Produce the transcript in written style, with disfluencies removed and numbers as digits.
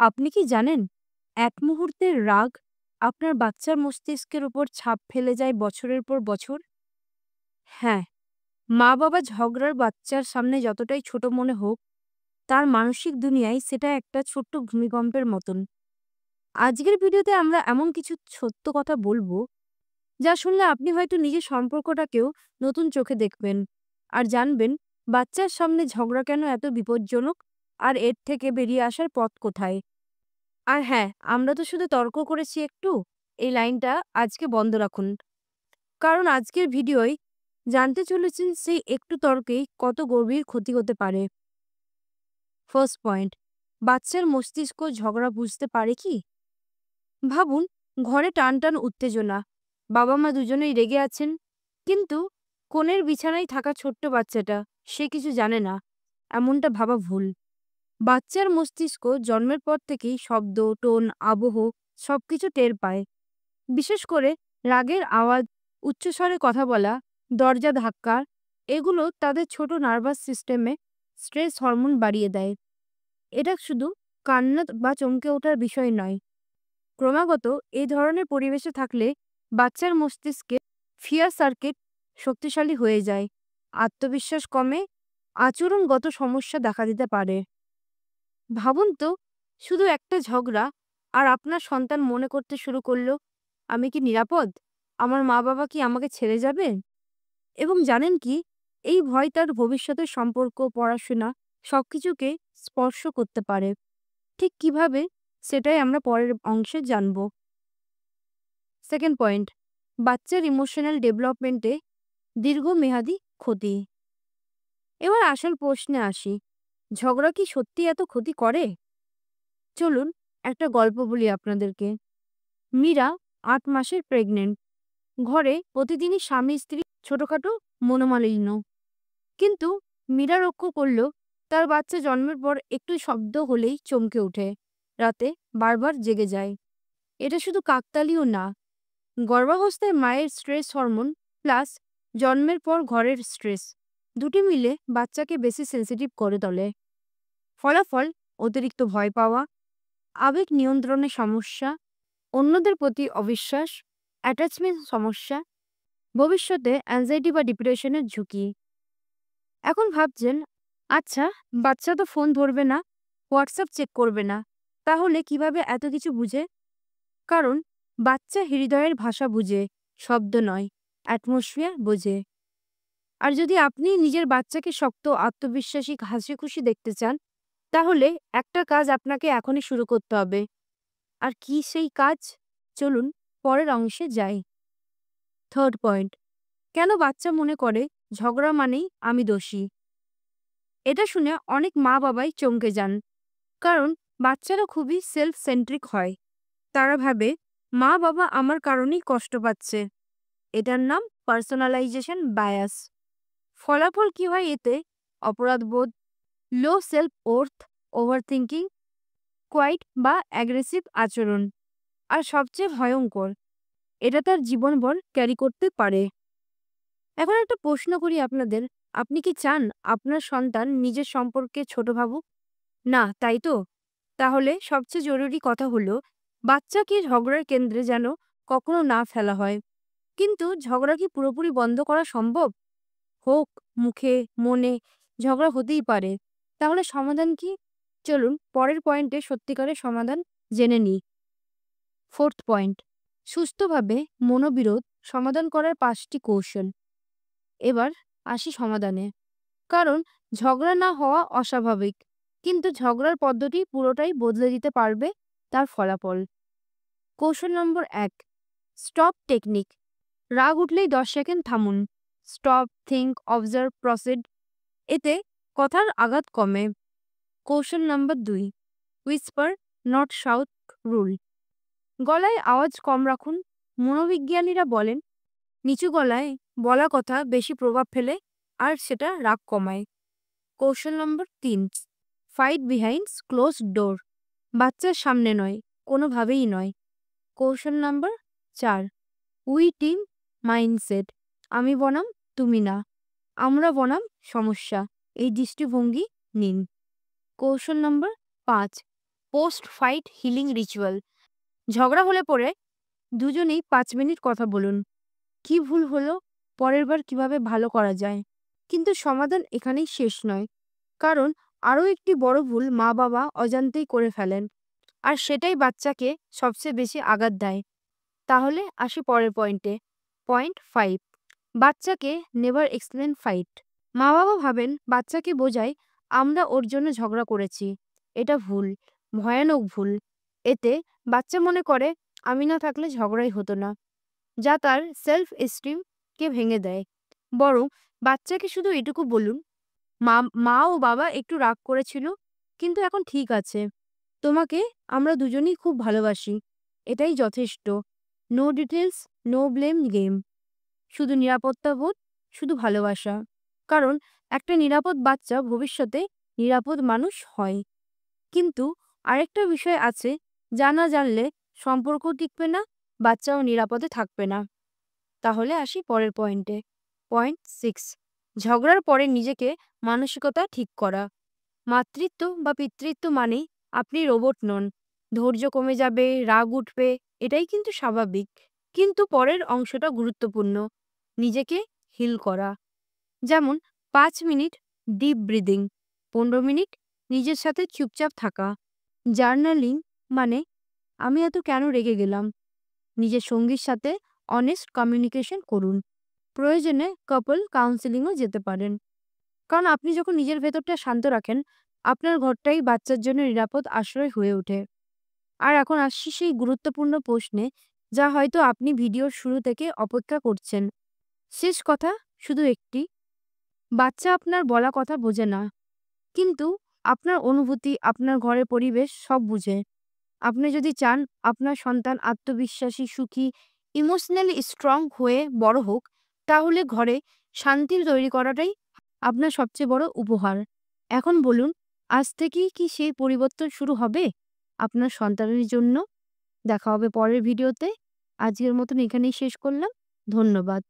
আপনি কি জানেন এক মুহূর্তের রাগ আপনার বাচ্চার মস্তিষ্কের উপর ছাপ ফেলে যায় বছরের পর বছর? হ্যাঁ, মা-বাবা ঝগড়ার বাচ্চার সামনে যতটাই ছোট মনে হোক, তার মানসিক দুনিয়ায় সেটা একটা ছোট্ট ভূমিকম্পের মতন। আজকের ভিডিওতে আমরা এমন কিছু সত্য কথা বলবো, যা শুনলে আপনি হয়তো নিজের সম্পর্কটাকেও নতুন চোখে দেখবেন আর জানবেন বাচ্চার সামনে ঝগড়া কেন এত বিপজ্জনক আর এর থেকে বেরিয়ে আসার পথ কোথায়। আর হ্যাঁ, আমরা তো শুধু তর্ক করেছি একটু, এই লাইনটা আজকে বন্ধ রাখুন। কারণ আজকের ভিডিওয় জানতে চলেছেন সেই একটু তর্কেই কত গভীর ক্ষতি হতে পারে। ফার্স্ট পয়েন্ট, বাচ্চার মস্তিষ্ক ঝগড়া বুঝতে পারে কি? ভাবুন, ঘরে টানটান উত্তেজনা, বাবা মা দুজনেই রেগে আছেন, কিন্তু কোণের বিছানায় থাকা ছোট্ট বাচ্চাটা সে কিছু জানে না। এমনটা ভাবা ভুল। বাচ্চার মস্তিষ্ক জন্মের পর থেকেই শব্দ, টোন, আবহ সবকিছু টের পায়। বিশেষ করে রাগের আওয়াজ, উচ্চস্বরে কথা বলা, দরজা ধাক্কা, এগুলো তাদের ছোট নার্ভাস সিস্টেমে স্ট্রেস হরমোন বাড়িয়ে দেয়। এটা শুধু কান্না বা চমকে ওঠার বিষয় নয়। ক্রমাগত এই ধরনের পরিবেশে থাকলে বাচ্চার মস্তিষ্কে ফিয়ার সার্কিট শক্তিশালী হয়ে যায়, আত্মবিশ্বাস কমে, আচরণগত সমস্যা দেখা দিতে পারে। ভাবুন তো, শুধু একটা ঝগড়া আর আপনার সন্তান মনে করতে শুরু করলো, আমি কি নিরাপদ? আমার মা-বাবা কি আমাকে ছেড়ে যাবে? এবং জানেন কি, এই ভয় তার ভবিষ্যতের সম্পর্ক, পড়াশোনা সবকিছুকে স্পর্শ করতে পারে। ঠিক কিভাবে, সেটাই আমরা পরের অংশে জানব। সেকেন্ড পয়েন্ট, বাচ্চার ইমোশনাল ডেভেলপমেন্টে দীর্ঘমেয়াদী ক্ষতি। এবার আসল প্রশ্নে আসি, ঝগড়া কি সত্যি এত ক্ষতি করে? চলুন একটা গল্প বলি আপনাদেরকে। মীরা ৮ মাসের প্রেগনেন্ট। ঘরে প্রতিদিনই স্বামী স্ত্রী ছোটখাটো মনোমালিন্য। কিন্তু মীরা লক্ষ্য করল তার বাচ্চা জন্মের পর একটু শব্দ হলেই চমকে ওঠে, রাতে বারবার জেগে যায়। এটা শুধু কাকতালীয় না, গর্ভাবস্থায় মায়ের স্ট্রেস হরমোন প্লাস জন্মের পর ঘরের স্ট্রেস দুটি মিলে বাচ্চাকে বেশি সেন্সিটিভ করে তোলে। ফলাফল, অতিরিক্ত ভয় পাওয়া, আবেগ নিয়ন্ত্রণে সমস্যা, অন্যদের প্রতি অবিশ্বাস, অ্যাটাচমেন্ট সমস্যা, ভবিষ্যতে অ্যাংজাইটি বা ডিপ্রেশনের ঝুঁকি। এখন ভাবছেন, আচ্ছা, বাচ্চা তো ফোন ধরবে না, হোয়াটসঅ্যাপ চেক করবে না, তাহলে কিভাবে এত কিছু বুঝে? কারণ বাচ্চা হৃদয়ের ভাষা বুঝে, শব্দ নয়, অ্যাটমসফিয়ার বোঝে। আর যদি আপনি নিজের বাচ্চাকে শক্ত, আত্মবিশ্বাসী, হাসি খুশি দেখতে চান, তাহলে একটা কাজ আপনাকে এখনই শুরু করতে হবে। আর কি সেই কাজ? চলুন পরের অংশে যাই। থার্ড পয়েন্ট, কেন বাচ্চা মনে করে ঝগড়া মানেই আমি দোষী? এটা শুনে অনেক মা বাবাই চমকে যান। কারণ বাচ্চারা খুবই সেলফ সেন্ট্রিক হয়। তারা ভাবে মা বাবা আমার কারণেই কষ্ট পাচ্ছে। এটার নাম পার্সোনালাইজেশন বায়াস। ফলাফল কি হয় এতে? অপরাধবোধ, low self worth, over thinking, quiet বা অ্যাগ্রেসিভ আচরণ। আর সবচেয়ে ভয়ঙ্কর, এটা তার জীবনভর ক্যারি করতে পারে। এখন একটা প্রশ্ন করি আপনাদের, আপনি কি চান আপনার সন্তান নিজের সম্পর্কে ছোট ভাবুক? না, তাই তো? তাহলে সবচেয়ে জরুরি কথা হলো, বাচ্চাকে ঝগড়ার কেন্দ্রে যেন কখনো না ফেলা হয়। কিন্তু ঝগড়া কি পুরোপুরি বন্ধ করা সম্ভব? হোক, মুখে, মনে ঝগড়া হতেই পারে। তাহলে সমাধান কি? চলুন পরের পয়েন্টে সত্যিকারের সমাধান জেনে নিই। ফোর্থ পয়েন্ট, সুস্থভাবে মনোবিরোধ সমাধান করার 5টি কৌশল। এবার আসি সমাধানে। কারণ ঝগড়া না হওয়া অস্বাভাবিক, কিন্তু ঝগড়ার পদ্ধতি পুরোটাই বদলে দিতে পারবে তার ফলাফল। কৌশল নম্বর 1, স্টপ টেকনিক। রাগ উঠলেই 10 সেকেন্ড থামুন। Stop, think, observe, proceed. এতে কথার আঘাত কমে। কৌশল নম্বর 2, হুইসপার নট শাউট রুল। গলায় আওয়াজ কম রাখুন। মনোবিজ্ঞানীরা বলেন নিচু গলায় বলা কথা বেশি প্রভাব ফেলে আর সেটা রাগ কমায়। কৌশল নম্বর 3, ফাইট বিহাইন্ড ক্লোজড ডোর। বাচ্চার সামনে নয়, কোনোভাবেই নয়। কৌশল নম্বর 4, উই টিম মাইন্ডসেট। আমি বনাম তুমি না, আমরা বনাম সমস্যা, এই দৃষ্টিভঙ্গি নিন। কৌশল নম্বর 5, পোস্ট ফাইট হিলিং রিচুয়াল। ঝগড়া হলে পরে দুজনেই ৫ মিনিট কথা বলুন। কি ভুল হলো? পরের বার কিভাবে ভালো করা যায়? কিন্তু সমাধান এখানেই শেষ নয়। কারণ আরও একটি বড় ভুল মা-বাবা অজান্তেই করে ফেলেন। আর সেটাই বাচ্চাকে সবচেয়ে বেশি আঘাত দেয়। তাহলে আসি পরের পয়েন্টে। পয়েন্ট ৫, বাচ্চাকে নেভার এক্সপ্লেন ফাইট। মা-বাবা ভাবেন বাচ্চাকে বোঝায় আমরা ওর জন্য ঝগড়া করেছি। এটা ভুল, ভয়ানক ভুল। এতে বাচ্চা মনে করে আমি না থাকলে ঝগড়াই হতো না, যা তার সেলফ এস্টিমকে ভেঙে দেয়। বরং বাচ্চাকে শুধু এটুকু বলুন, মা মা ও বাবা একটু রাগ করেছিল, কিন্তু এখন ঠিক আছে। তোমাকে আমরা দুজনেই খুব ভালোবাসি। এটাই যথেষ্ট। No details, no blame game. শুধু নিরাপত্তা বোধ, শুধু ভালোবাসা। কারণ একটা নিরাপদ বাচ্চা ভবিষ্যতে নিরাপদ মানুষ হয়। কিন্তু আরেকটা বিষয় আছে, যা না জানলে সম্পর্ক টিকবে না, বাচ্চাও নিরাপদে থাকবে না। তাহলে আসি পরের পয়েন্টে। পয়েন্ট 6, ঝগড়ার পরে নিজেকে মানসিকতা ঠিক করা। মাতৃত্ব বা পিতৃত্ব মানে আপনি রোবট নন। ধৈর্য কমে যাবে, রাগ উঠবে, এটাই কিন্তু স্বাভাবিক। কিন্তু পরের অংশটা গুরুত্বপূর্ণ, নিজেকে হিল করা। যেমন ৫ মিনিট ডিপ ব্রিদিং, ১৫ মিনিট নিজের সাথে চুপচাপ থাকা। জার্নালিং মানে আমি এত কেন রেগে গেলাম। নিজের সঙ্গীর সাথে অনেস্ট কমিউনিকেশন করুন। প্রয়োজনে কাপল কাউন্সেলিংও যেতে পারেন। কারণ আপনি যখন নিজের ভেতরটা শান্ত রাখেন, আপনার ঘরটাই বাচ্চার জন্য নিরাপদ আশ্রয় হয়ে ওঠে। আর এখন আসছি সেই গুরুত্বপূর্ণ প্রশ্নে, যা হয়তো আপনি ভিডিওর শুরু থেকে অপেক্ষা করছেন। শেষ কথা শুধু একটি, বাচ্চা আপনার বলা কথা বোঝে না, কিন্তু আপনার অনুভূতি, আপনার ঘরের পরিবেশ সব বুঝে। আপনি যদি চান আপনার সন্তান আত্মবিশ্বাসী, সুখী, ইমোশনালি স্ট্রং হয়ে বড় হোক, তাহলে ঘরে শান্তির তৈরি করাটাই আপনার সবচেয়ে বড় উপহার। এখন বলুন, আজ থেকেই কি সেই পরিবর্তন শুরু হবে আপনার সন্তানের জন্য? দেখা হবে পরের ভিডিওতে। আজকের মতন এখানেই শেষ করলাম। ধন্যবাদ।